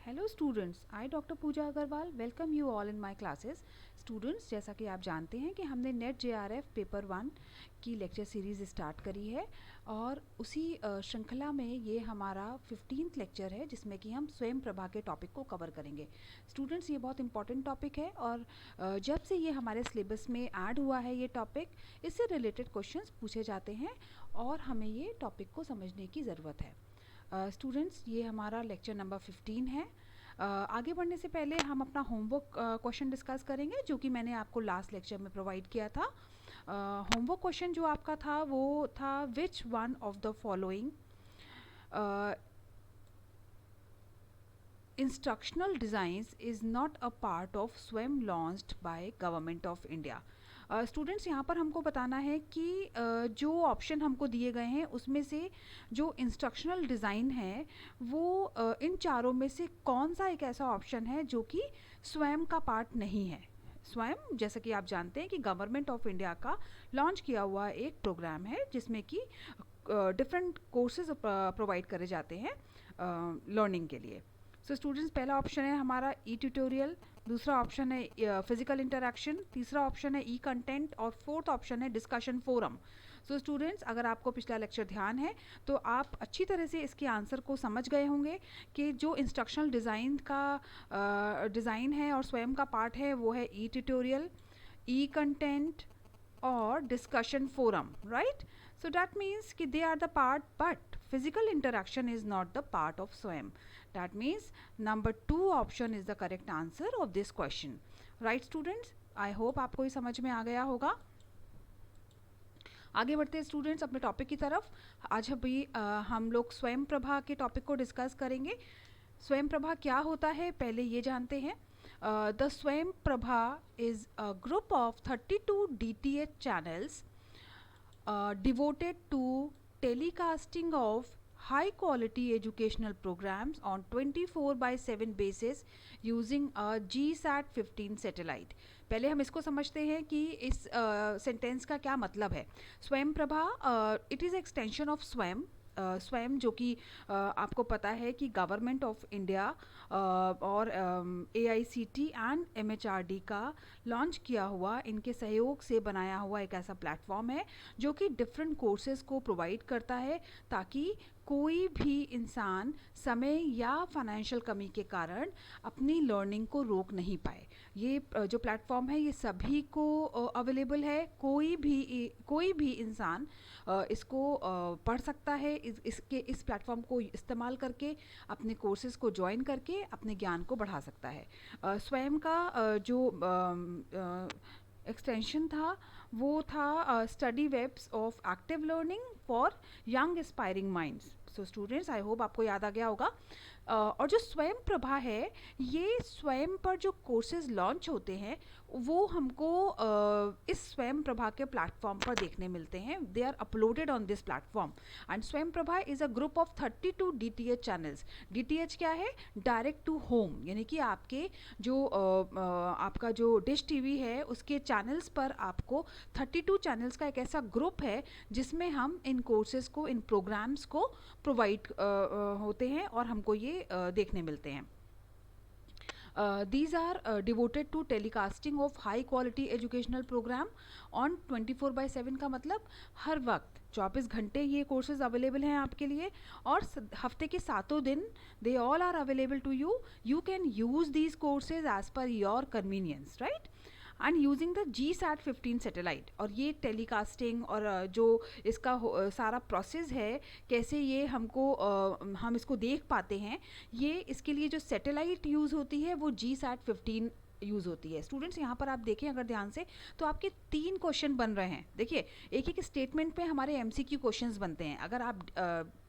Hello students, I doctor Pooja Agarwal welcome you all in my classes. Students, जैसा कि आप जानते हैं कि हमने नेट जेआरएफ पेपर 1 की लेक्चर सीरीज़ स्टार्ट करी है और उसी श्रृंखला में ये हमारा 15th लेक्चर है जिसमें कि हम स्वयं प्रभा के टॉपिक को कवर करेंगे। स्टूडेंट्स, ये बहुत इंपॉर्टेंट टॉपिक है और जब से ये हमारे सिलेबस में ऐड हुआ है ये टॉपिक, इससे रिलेटेड क्वेश्चंस पूछे जाते हैं और हमें ये टॉपिक को समझने की ज़रूरत है। स्टूडेंट्स, ये हमारा लेक्चर नंबर 15 है। आगे बढ़ने से पहले हम अपना होमवर्क क्वेश्चन डिस्कस करेंगे जो कि मैंने आपको लास्ट लेक्चर में प्रोवाइड किया था। होमवर्क क्वेश्चन जो आपका था वो था which one of the following instructional designs is not a part of Swayam launched by government of India. Students, यहाँ पर हमको बताना है कि जो ऑप्शन हमको दिए गए हैं उसमें से जो इंस्ट्रक्शनल डिज़ाइन है वो इन चारों में से कौन सा एक ऐसा ऑप्शन है जो कि स्वयं का पार्ट नहीं है। स्वयं, जैसा कि आप जानते हैं कि गवर्नमेंट ऑफ इंडिया का लॉन्च किया हुआ एक प्रोग्राम है जिसमें कि डिफरेंट कोर्सेज प्रोवाइड करे जाते हैं लर्निंग के लिए। सो स्टूडेंट्स, पहला ऑप्शन है हमारा ई ट्यूटोरियल, दूसरा ऑप्शन है फिजिकल इंटरेक्शन, तीसरा ऑप्शन है ई कंटेंट और फोर्थ ऑप्शन है डिस्कशन फोरम। सो स्टूडेंट्स, अगर आपको पिछला लेक्चर ध्यान है तो आप अच्छी तरह से इसके आंसर को समझ गए होंगे कि जो इंस्ट्रक्शनल डिज़ाइन का डिज़ाइन है और स्वयं का पार्ट है वो है ई ट्यूटोरियल, ई कंटेंट और discussion forum, right? So that means कि they are the part, but physical interaction is not the part of swayam. That means number 2 option is the correct answer of this question. Right students? I hope आपको ये समझ में आ गया होगा। आगे बढ़ते हैं स्टूडेंट्स अपने टॉपिक की तरफ। आज अभी हम लोग स्वयं प्रभा के टॉपिक को डिस्कस करेंगे। स्वयं प्रभा क्या होता है पहले ये जानते हैं। द स्वयं Prabha is a group of 32 DTH channels devoted to telecasting of high quality educational programs on 24/7 basis using a GSAT 15 satellite। पहले हम इसको समझते हैं कि इस सेंटेंस का क्या मतलब है। Swayam Prabha it is extension of स्वयं। स्वयं जो कि आपको पता है कि गवर्नमेंट ऑफ इंडिया और AICT एंड MHRD का लॉन्च किया हुआ, इनके सहयोग से बनाया हुआ एक ऐसा प्लेटफॉर्म है जो कि डिफरेंट कोर्सेज़ को प्रोवाइड करता है ताकि कोई भी इंसान समय या फाइनेंशियल कमी के कारण अपनी लर्निंग को रोक नहीं पाए। ये जो प्लेटफॉर्म है ये सभी को अवेलेबल है। कोई भी इंसान इसको पढ़ सकता है। इस प्लेटफॉर्म को इस्तेमाल करके अपने कोर्सेज़ को ज्वाइन करके अपने ज्ञान को बढ़ा सकता है। स्वयं का जो एक्सटेंशन था वो था study webs of active learning for young aspiring minds. So students, I hope आपको याद आ गया होगा। और जो स्वयं प्रभा है ये स्वयं पर जो कोर्सेज लॉन्च होते हैं वो हमको इस स्वयं प्रभा के प्लेटफॉर्म पर देखने मिलते हैं। They are uploaded on this platform and Swayam Prabha is a group of 32 DTH channels. DTH क्या है? डायरेक्ट टू होम, यानी कि आपके जो आपका जो डिश टीवी है उसके चैनल्स पर आपको 32 चैनल्स का एक ऐसा ग्रुप है जिसमें हम इन कोर्सेज़ को, इन प्रोग्राम्स को प्रोवाइड होते हैं और हमको ये देखने मिलते हैं। These are devoted to telecasting of high quality educational program on 24/7 का मतलब हर वक्त 24 घंटे ये कोर्सेज अवेलेबल हैं आपके लिए और हफ्ते के 7 दिन they all are available to you. You can use these courses as per your convenience, right? And using the GSAT 15 satellite. और ये टेलीकास्टिंग और जो इसका सारा प्रोसेस है, कैसे ये हमको हम इसको देख पाते हैं, ये इसके लिए जो सैटेलाइट यूज़ होती है वो GSAT 15 यूज़ होती है। स्टूडेंट्स, यहाँ पर आप देखें अगर ध्यान से तो आपके 3 क्वेश्चन बन रहे हैं। देखिए, एक एक स्टेटमेंट पे हमारे MCQ क्वेश्चंस बनते हैं। अगर आप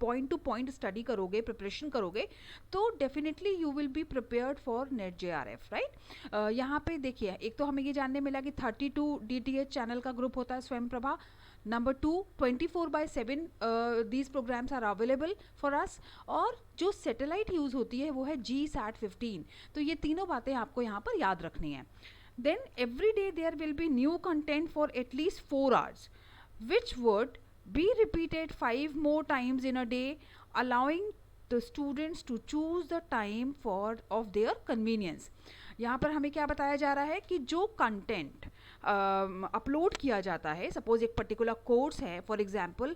पॉइंट टू पॉइंट स्टडी करोगे, प्रिपरेशन करोगे तो definitely you will be prepared for net JRF, right? यहाँ पे देखिए, एक तो हमें ये जानने मिला कि 32 DTH चैनल का ग्रुप होता है Swayam Prabha. Number 2, 24/7 these programmes are available for us. और जो सैटेलाइट यूज़ होती है वो है GSAT 15। तो ये तीनों बातें आपको यहाँ पर याद रखनी है। Then every day there will be new content for at least 4 hours which would be repeated 5 more times in a day, allowing the students to choose the time for of their convenience. यहाँ पर हमें क्या बताया जा रहा है कि जो कंटेंट अपलोड किया जाता है, सपोज एक पर्टिकुलर कोर्स है, फॉर एग्जांपल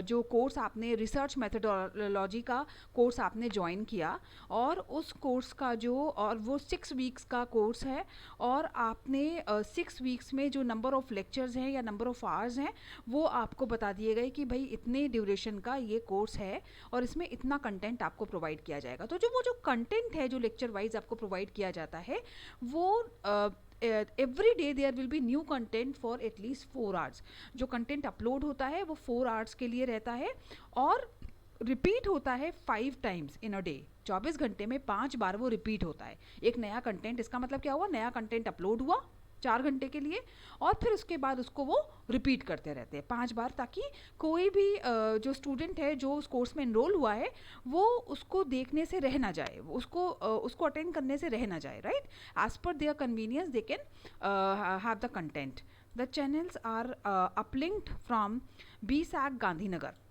जो कोर्स आपने रिसर्च मेथडोलॉजी का कोर्स आपने ज्वाइन किया, और उस कोर्स का जो, और वो 6 वीक्स का कोर्स है, और आपने 6 वीक्स में जो नंबर ऑफ लेक्चर्स हैं या नंबर ऑफ आवर्स हैं वो आपको बता दिए गए कि भाई इतने ड्यूरेशन का ये कोर्स है और इसमें इतना कंटेंट आपको प्रोवाइड किया जाएगा। तो जो कंटेंट है जो लेक्चर वाइज आपको प्रोवाइड किया जाता है वो every day there will be new content for at least 4 hours. जो कंटेंट अपलोड होता है वो 4 आवर्स के लिए रहता है और रिपीट होता है 5 टाइम्स इन अ डे। 24 घंटे में 5 बार वो रिपीट होता है एक नया कंटेंट। इसका मतलब क्या हुआ, नया कंटेंट अपलोड हुआ 4 घंटे के लिए और फिर उसके बाद उसको वो रिपीट करते रहते हैं 5 बार, ताकि कोई भी जो स्टूडेंट है जो उस कोर्स में इनरोल हुआ है वो उसको देखने से रह ना जाए, उसको अटेंड करने से रह ना जाए, right. As per their convenience they can have the content. The channels are uplinked from BSAC Gandhinagar.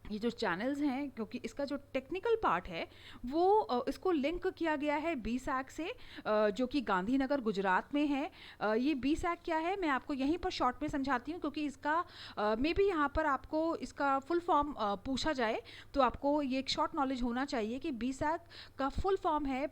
ये जो चैनल्स हैं, क्योंकि इसका जो टेक्निकल पार्ट है वो इसको लिंक किया गया है BSAC से, जो कि गांधीनगर गुजरात में है। ये BSAC क्या है मैं आपको यहीं पर शॉर्ट में समझाती हूँ, क्योंकि इसका मे बी यहाँ पर आपको इसका फुल फॉर्म पूछा जाए तो आपको ये एक शॉर्ट नॉलेज होना चाहिए कि BSAC का फुल फॉर्म है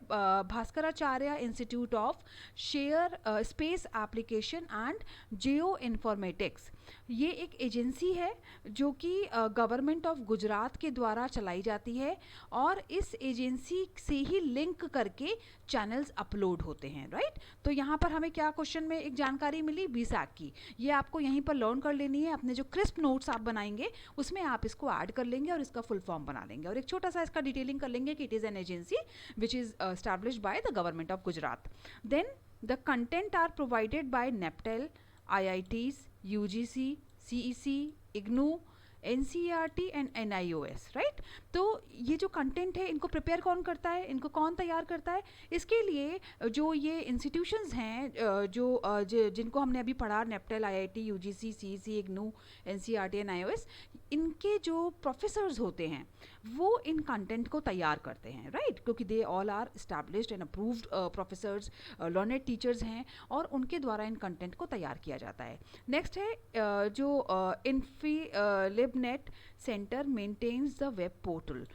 Bhaskaracharya institute of share space application and geo informatics. ये एक एजेंसी है जो कि गवर्नमेंट ऑफ गुजरात के द्वारा चलाई जाती है और इस एजेंसी से ही लिंक करके चैनल्स अपलोड होते हैं, राइट। तो यहाँ पर हमें क्या क्वेश्चन में एक जानकारी मिली BSAC की, ये आपको यहीं पर लर्न कर लेनी है। अपने जो क्रिस्प नोट्स आप बनाएंगे उसमें आप इसको ऐड कर लेंगे और इसका फुल फॉर्म बना लेंगे और एक छोटा सा इसका डिटेलिंग कर लेंगे कि it is an agency which is established by the government of Gujarat. Then the content are provided by NPTEL, IITs, UGC, CEC, IGNOU, NCERT and NIOS, right. तो ये जो कंटेंट है इनको प्रिपेयर कौन करता है, इनको कौन तैयार करता है? इसके लिए जो ये इंस्टीट्यूशंस हैं जिनको हमने अभी पढ़ा, नेप्टेल, IIT, UGC, CEC, IGNOU, NCERT, NIOS, इनके जो प्रोफेसर्स होते हैं वो इन कंटेंट को तैयार करते हैं, राइट, क्योंकि they all are established and approved professors, learned teachers हैं और उनके द्वारा इन कंटेंट को तैयार किया जाता है। नेक्स्ट है जो InfyLibNet centre maintains the web portal.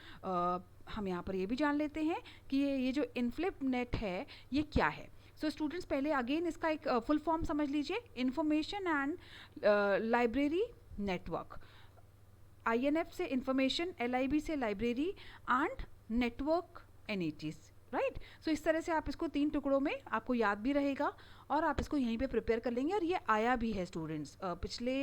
हम यहाँ पर ये भी जान लेते हैं कि ये जो InfyLibNet है ये क्या है। सो स्टूडेंट्स पहले अगेन इसका एक फुल फॉर्म समझ लीजिए, information and library network. INF से इंफॉर्मेशन, LIB से library and network NETs, right. So इस तरह से आप इसको 3 टुकड़ों में आपको याद भी रहेगा और आप इसको यहीं पे प्रिपेयर कर लेंगे। और ये आया भी है स्टूडेंट्स, पिछले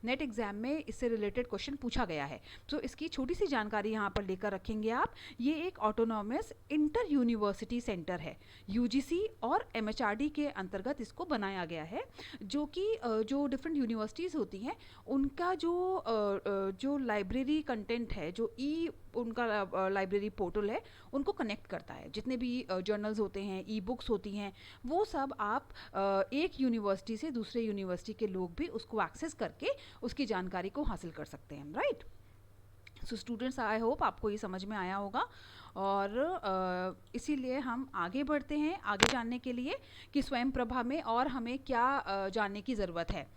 नेट एग्जाम में इससे रिलेटेड क्वेश्चन पूछा गया है। तो इसकी छोटी सी जानकारी यहाँ पर लेकर रखेंगे आप। ये एक ऑटोनॉमस इंटर यूनिवर्सिटी सेंटर है, UGC और MHRD के अंतर्गत इसको बनाया गया है, जो कि जो डिफरेंट यूनिवर्सिटीज़ होती हैं उनका जो लाइब्रेरी कंटेंट है, जो उनका लाइब्रेरी पोर्टल है, उनको कनेक्ट करता है। जितने भी जर्नल्स होते हैं, बुक्स होती हैं, वो सब आप एक यूनिवर्सिटी से दूसरे यूनिवर्सिटी के लोग भी उसको एक्सेस करके उसकी जानकारी को हासिल कर सकते हैं, right. So students, I hope आपको ये समझ में आया होगा और इसीलिए हम आगे बढ़ते हैं आगे जानने के लिए कि स्वयं प्रभा में और हमें क्या जानने की ज़रूरत है।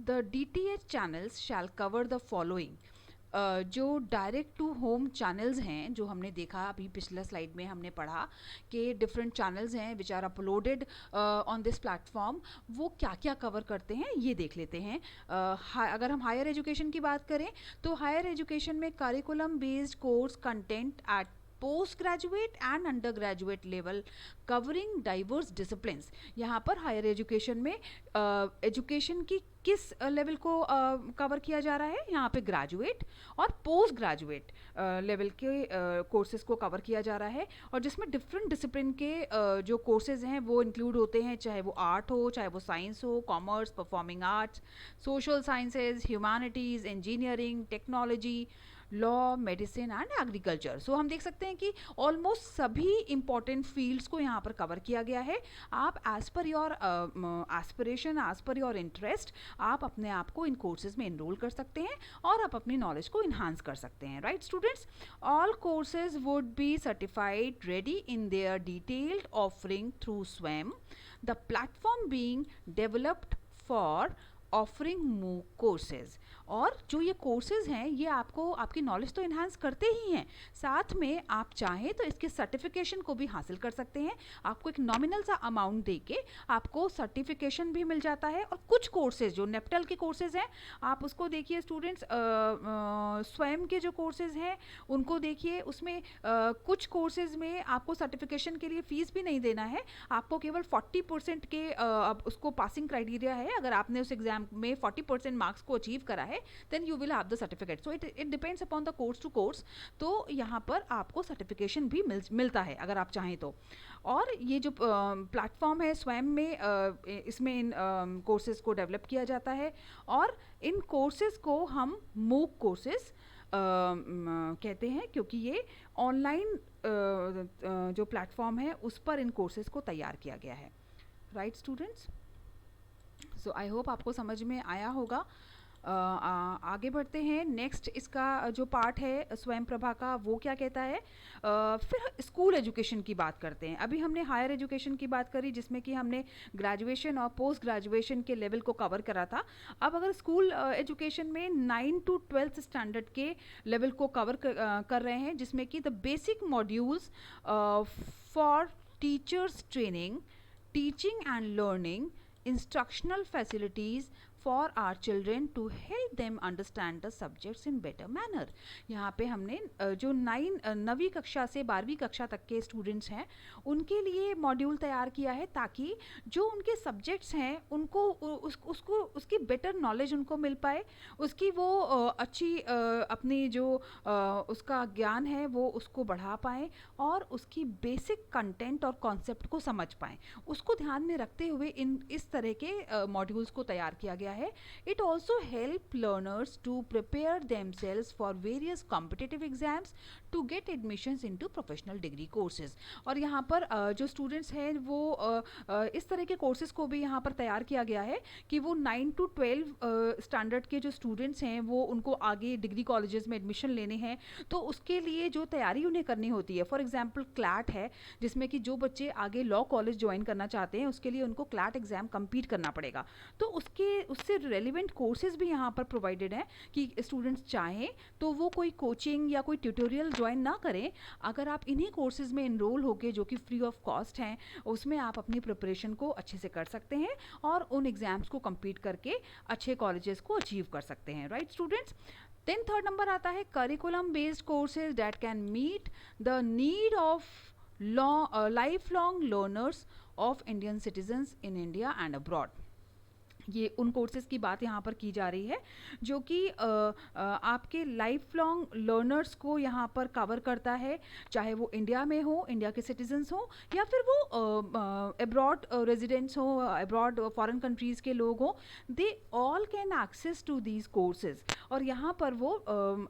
The DTH channels shall cover the following. जो डायरेक्ट टू होम चैनल्स हैं, जो हमने देखा अभी पिछला स्लाइड में हमने पढ़ा कि डिफरेंट चैनल्स हैं which are uploaded on this platform, वो क्या क्या कवर करते हैं ये देख लेते हैं। अगर हम हायर एजुकेशन की बात करें तो हायर एजुकेशन में curriculum based course content eight post graduate and under graduate level covering diverse disciplines. यहाँ पर हायर एजुकेशन में एजुकेशन की किस लेवल को कवर किया जा रहा है, यहाँ पे ग्रेजुएट और पोस्ट ग्रेजुएट लेवल के कोर्सेज को कवर किया जा रहा है, और जिसमें डिफरेंट डिसिप्लिन के जो कोर्सेज हैं वो इंक्लूड होते हैं, चाहे वो आर्ट हो, चाहे वो साइंस हो, commerce, performing arts, social sciences, humanities, engineering, technology, law, medicine and agriculture. So हम देख सकते हैं कि ऑलमोस्ट सभी इंपॉर्टेंट फील्ड्स को यहाँ पर कवर किया गया है। आप as per your aspiration, as per your interest, आप अपने आप को इन कोर्सेज में इनरोल कर सकते हैं और आप अपनी नॉलेज को इन्हांस कर सकते हैं, right students. All courses would be certified ready in their detailed offering through Swayam, the platform being developed for offering MOOC courses. और जो ये कोर्सेज हैं ये आपको आपकी नॉलेज तो इन्हांस करते ही हैं, साथ में आप चाहें तो इसके सर्टिफिकेशन को भी हासिल कर सकते हैं। आपको एक नॉमिनल सा अमाउंट दे के आपको सर्टिफिकेशन भी मिल जाता है। और कुछ कोर्सेज जो नेप्टल के कोर्सेज हैं, आप उसको देखिए स्टूडेंट्स, स्वयं के जो कोर्सेज हैं उनको देखिए, उसमें कुछ कोर्सेज में आपको सर्टिफिकेशन के लिए फ़ीस भी नहीं देना है। आपको केवल 40% के उसको पासिंग क्राइटेरिया है। अगर आपने उस एग्जाम में 40% मार्क्स को अचीव करा है, then you will have the certificate. So it depends upon the course to course. तो यहाँ पर आपको सर्टिफिकेशन भी मिलता है अगर आप चाहें तो। और ये जो प्लेटफॉर्म है स्वयं में, इसमें इन कोर्सेज को डेवलप किया जाता है और इन कोर्सेज को हम मूक कोर्सेज कहते हैं, क्योंकि ये ऑनलाइन जो प्लेटफॉर्म है उस पर इन कोर्सेज को तैयार किया गया है, राइट स्टूडेंट्स। सो आई होप आपको समझ में आया होगा। आगे बढ़ते हैं। नेक्स्ट इसका जो पार्ट है स्वयं प्रभा का, वो क्या कहता है। फिर स्कूल एजुकेशन की बात करते हैं। अभी हमने हायर एजुकेशन की बात करी जिसमें कि हमने ग्रेजुएशन और पोस्ट ग्रेजुएशन के लेवल को कवर करा था। अब अगर स्कूल एजुकेशन में 9 to 12 स्टैंडर्ड के लेवल को कवर कर रहे हैं, जिसमें कि the basic modules for teachers training, teaching and learning, instructional facilities for our children to help them understand the subjects in better manner। यहाँ पे हमने जो 9वीं कक्षा से 12वीं कक्षा तक के स्टूडेंट्स हैं उनके लिए मॉड्यूल तैयार किया है, ताकि जो उनके सब्जेक्ट्स हैं उनको उसकी बेटर नॉलेज उनको मिल पाए, उसकी वो अच्छी अपनी जो उसका ज्ञान है वो उसको बढ़ा पाएँ और उसकी बेसिक कंटेंट और कॉन्सेप्ट को समझ पाएँ। उसको ध्यान में रखते हुए इस तरह के मॉड्यूल्स को तैयार किया गया है। It also help learners to prepare themselves for various competitive exams to get admissions into professional degree courses। और यहाँ पर जो स्टूडेंट्स हैं वो इस तरह के कोर्सेज को भी यहाँ पर तैयार किया गया है कि वो 9 to 12 स्टैंडर्ड के जो स्टूडेंट्स हैं वो उनको आगे डिग्री कॉलेजेस में एडमिशन लेने हैं, तो उसके लिए जो तैयारी उन्हें करनी होती है। फॉर एग्जाम्पल क्लैट है, जिसमें कि जो बच्चे आगे लॉ कॉलेज ज्वाइन करना चाहते हैं उसके लिए उनको क्लैट एग्जाम कम्पीट करना पड़ेगा। तो उससे रेलिवेंट कोर्सेज भी यहाँ पर प्रोवाइडेड हैं कि स्टूडेंट्स चाहें तो वो कोई कोचिंग या कोई ट्यूटोरियल ज्वाइन ना करें। अगर आप इन्हीं कोर्सेज में इनरोल होके, जो कि फ्री ऑफ कॉस्ट हैं, उसमें आप अपनी प्रिपरेशन को अच्छे से कर सकते हैं और उन एग्जाम्स को कम्पीट करके अच्छे कॉलेजेस को अचीव कर सकते हैं, right students. Then third number आता है curriculum based courses that can meet the need of life long learners of Indian citizens in India and abroad. ये उन कोर्सेज़ की बात यहाँ पर की जा रही है जो कि आपके लाइफ लॉन्ग लर्नर्स को यहाँ पर कवर करता है, चाहे वो इंडिया में हो, इंडिया के सिटीजन्स हो, या फिर वो अब्रॉड रेजिडेंट्स हो, अब्रॉड फॉरेन कंट्रीज़ के लोग हों। They all can access to these courses और यहाँ पर वो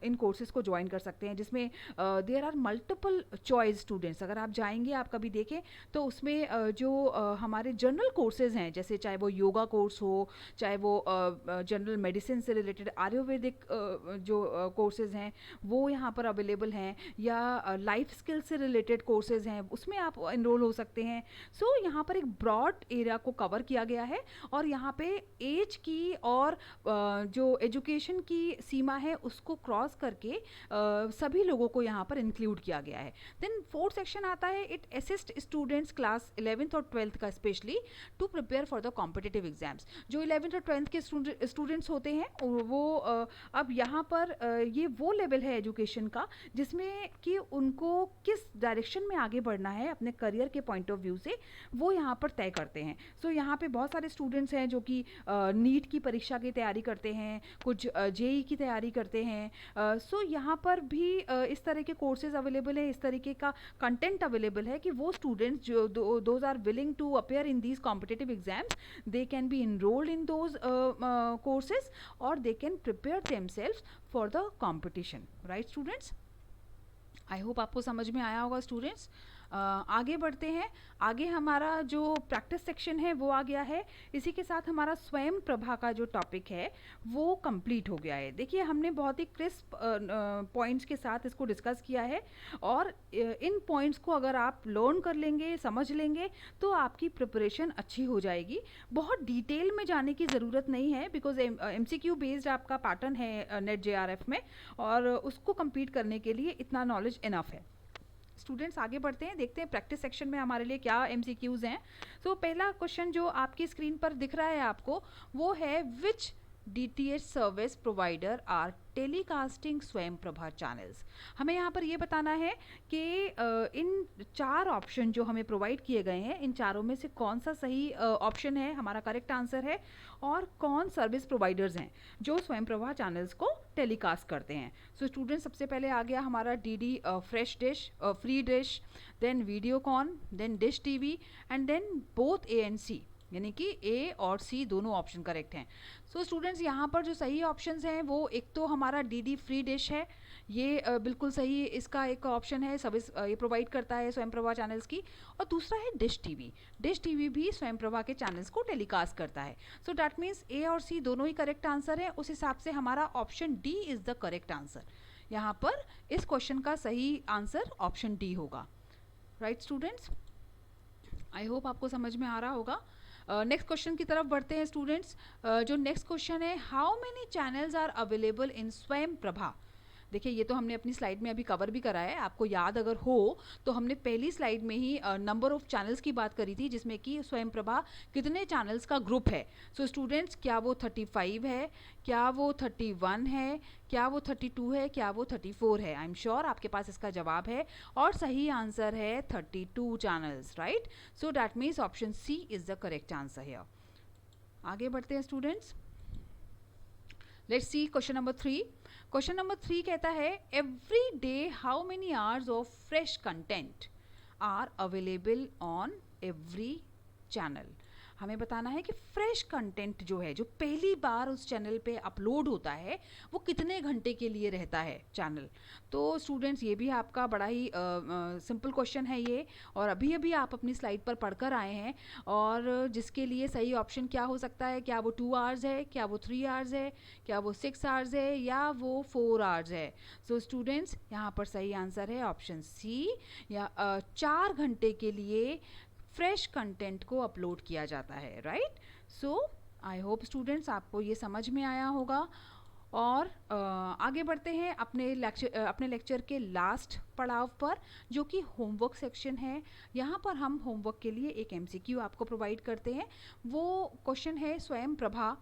इन कोर्सेज़ को ज्वाइन कर सकते हैं, जिसमें there are multiple choice students. अगर आप जाएंगे, आप कभी देखें तो उसमें जो हमारे जनरल कोर्सेज़ हैं, जैसे चाहे वो योगा कोर्स हो, चाहे वो जनरल मेडिसिन से रिलेटेड आयुर्वेदिक जो कोर्सेज़ हैं वो यहाँ पर अवेलेबल हैं, या लाइफ स्किल से रिलेटेड कोर्सेज़ हैं उसमें आप इनरोल हो सकते हैं। सो यहाँ पर एक ब्रॉड एरिया को कवर किया गया है और यहाँ पे एज की और जो एजुकेशन की सीमा है उसको क्रॉस करके सभी लोगों को यहाँ पर इंक्लूड किया गया है। देन फोर्थ सेक्शन आता है, it assist students class 11th और 12th का specially to prepare for the competitive exams. जो 11th और 12th के स्टूडेंट्स होते हैं वो अब यहाँ पर ये वो लेवल है एजुकेशन का जिसमें कि उनको किस डायरेक्शन में आगे बढ़ना है अपने करियर के पॉइंट ऑफ व्यू से, वो यहाँ पर तय करते हैं। सो यहाँ पे बहुत सारे स्टूडेंट्स हैं जो कि नीट की परीक्षा की तैयारी करते हैं, कुछ जेई की तैयारी करते हैं। सो यहाँ पर भी इस तरह के कोर्सेज अवेलेबल है, इस तरीके का कंटेंट अवेलेबल है कि वो स्टूडेंट्स जो those are willing to appear in these competitive exams, they can be enrolled enroll in those courses, or they can prepare themselves for the competition. Right students? I hope आपको समझ में आया होगा students. आगे बढ़ते हैं. आगे हमारा जो प्रैक्टिस सेक्शन है वो आ गया है. इसी के साथ हमारा स्वयं प्रभा का जो टॉपिक है वो कंप्लीट हो गया है. देखिए हमने बहुत ही क्रिस्प पॉइंट्स के साथ इसको डिस्कस किया है, और इन पॉइंट्स को अगर आप लर्न कर लेंगे, समझ लेंगे, तो आपकी प्रिपरेशन अच्छी हो जाएगी. बहुत डिटेल में जाने की ज़रूरत नहीं है, बिकॉज MCQ बेस्ड आपका पैटर्न है नेट JRF में, और उसको कंप्लीट करने के लिए इतना नॉलेज इनफ है. स्टूडेंट्स आगे बढ़ते हैं, देखते हैं प्रैक्टिस सेक्शन में हमारे लिए क्या MCQs हैं. सो पहला क्वेश्चन जो आपकी स्क्रीन पर दिख रहा है आपको, वो है which DTH service provider are telecasting Swayam Prabha channels. हमें यहाँ पर ये बताना है कि इन 4 ऑप्शन जो हमें प्रोवाइड किए गए हैं, इन चारों में से कौन सा सही ऑप्शन है, हमारा करेक्ट आंसर है, और कौन सर्विस प्रोवाइडर्स हैं जो स्वयं प्रभा चैनल्स को टेलीकास्ट करते हैं. सो स्टूडेंट सबसे पहले आ गया हमारा DD fresh dish, free dish, then Videocon, then dish TV, and then both A and C, यानी कि A और C दोनों ऑप्शन करेक्ट हैं. सो स्टूडेंट्स यहाँ पर जो सही ऑप्शंस हैं वो एक तो हमारा DD फ्री डिश है, ये बिल्कुल सही इसका एक ऑप्शन है, सर्विस ये प्रोवाइड करता है स्वयं प्रभा चैनल्स की. और दूसरा है डिश TV. डिश TV भी स्वयं प्रभा के चैनल्स को टेलीकास्ट करता है. सो डैट मीन्स A और C दोनों ही करेक्ट आंसर है. उस हिसाब से हमारा option D is the correct answer. यहाँ पर इस क्वेश्चन का सही आंसर ऑप्शन D होगा. Right students? आई होप आपको समझ में आ रहा होगा. नेक्स्ट क्वेश्चन की तरफ बढ़ते हैं स्टूडेंट्स. जो नेक्स्ट क्वेश्चन है, how many channels are available in Swayam Prabha. देखिए ये तो हमने अपनी स्लाइड में अभी कवर भी करा है. आपको याद अगर हो तो हमने पहली स्लाइड में ही नंबर ऑफ चैनल्स की बात करी थी, जिसमें कि स्वयं प्रभा कितने चैनल्स का ग्रुप है. सो स्टूडेंट्स, क्या वो 35 है, क्या वो 31 है, क्या वो 32 है, क्या वो 34 है? आई एम श्योर आपके पास इसका जवाब है, और सही आंसर है 32 channels. Right? So that means option C is the correct answer here. आगे बढ़ते हैं students. Let's see question number 3. Question number 3 कहता है, every day how many hours of fresh content are available on every channel. हमें बताना है कि fresh content जो है, जो पहली बार उस चैनल पे अपलोड होता है, वो कितने घंटे के लिए रहता है चैनल. तो स्टूडेंट्स ये भी आपका बड़ा ही सिंपल क्वेश्चन है ये, और अभी अभी आप अपनी स्लाइड पर पढ़कर आए हैं, और जिसके लिए सही ऑप्शन क्या हो सकता है, क्या वो 2 आवर्स है, क्या वो 3 आवर्स है, क्या वो 6 आवर्स है, या वो 4 आवर्स है. सो स्टूडेंट्स यहाँ पर सही आंसर है ऑप्शन C, या 4 घंटे के लिए फ्रेश कंटेंट को अपलोड किया जाता है. Right? So I hope students आपको ये समझ में आया होगा. और आगे बढ़ते हैं अपने लेक्चर के लास्ट पड़ाव पर, जो कि होमवर्क सेक्शन है. यहाँ पर हम होमवर्क के लिए एक MCQ आपको प्रोवाइड करते हैं. वो क्वेश्चन है, स्वयं प्रभा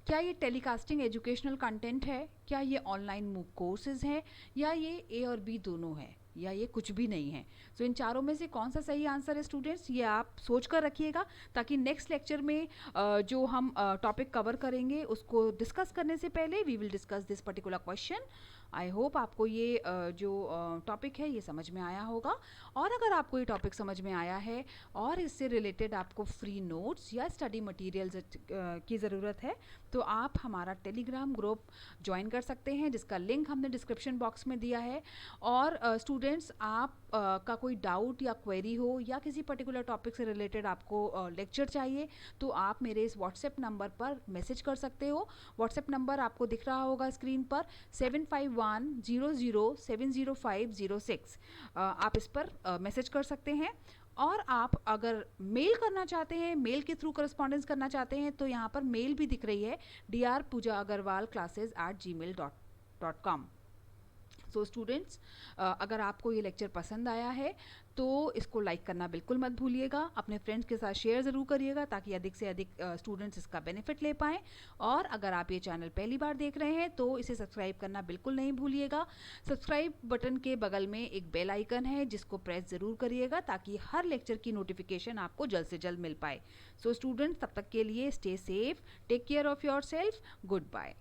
क्या ये टेलीकास्टिंग एजुकेशनल कंटेंट है, क्या ये ऑनलाइन मूक कोर्सेज है, या ये A और B दोनों है, या ये कुछ भी नहीं है. सो इन चारों में से कौन सा सही आंसर है स्टूडेंट्स, ये आप सोच कर रखिएगा, ताकि नेक्स्ट लेक्चर में जो हम टॉपिक कवर करेंगे उसको डिस्कस करने से पहले we will discuss this particular question. I hope आपको ये जो टॉपिक है ये समझ में आया होगा. और अगर आपको ये टॉपिक समझ में आया है और इससे रिलेटेड आपको फ्री नोट्स या स्टडी मटेरियल्स की ज़रूरत है, तो आप हमारा टेलीग्राम ग्रुप ज्वाइन कर सकते हैं, जिसका लिंक हमने डिस्क्रिप्शन बॉक्स में दिया है. और स्टूडेंट्स आप का कोई डाउट या क्वेरी हो, या किसी पर्टिकुलर टॉपिक से रिलेटेड आपको लेक्चर चाहिए, तो आप मेरे इस व्हाट्सएप नंबर पर मैसेज कर सकते हो. व्हाट्सएप नंबर आपको दिख रहा होगा स्क्रीन पर, 7510070506. आप इस पर मैसेज कर सकते हैं. और आप अगर मेल करना चाहते हैं, मेल के थ्रू करस्पॉन्डेंस करना चाहते हैं, तो यहाँ पर मेल भी दिख रही है, drpoojaaggarwalclasses@gmail.com. सो स्टूडेंट्स, अगर आपको ये लेक्चर पसंद आया है तो इसको लाइक करना बिल्कुल मत भूलिएगा. अपने फ्रेंड्स के साथ शेयर ज़रूर करिएगा, ताकि अधिक से अधिक स्टूडेंट्स इसका बेनिफिट ले पाएँ. और अगर आप ये चैनल पहली बार देख रहे हैं तो इसे सब्सक्राइब करना बिल्कुल नहीं भूलिएगा. सब्सक्राइब बटन के बगल में एक बेल आइकन है, जिसको प्रेस ज़रूर करिएगा, ताकि हर लेक्चर की नोटिफिकेशन आपको जल्द से जल्द मिल पाए. सो स्टूडेंट्स, तब तक के लिए stay safe, take care of yourself, good bye.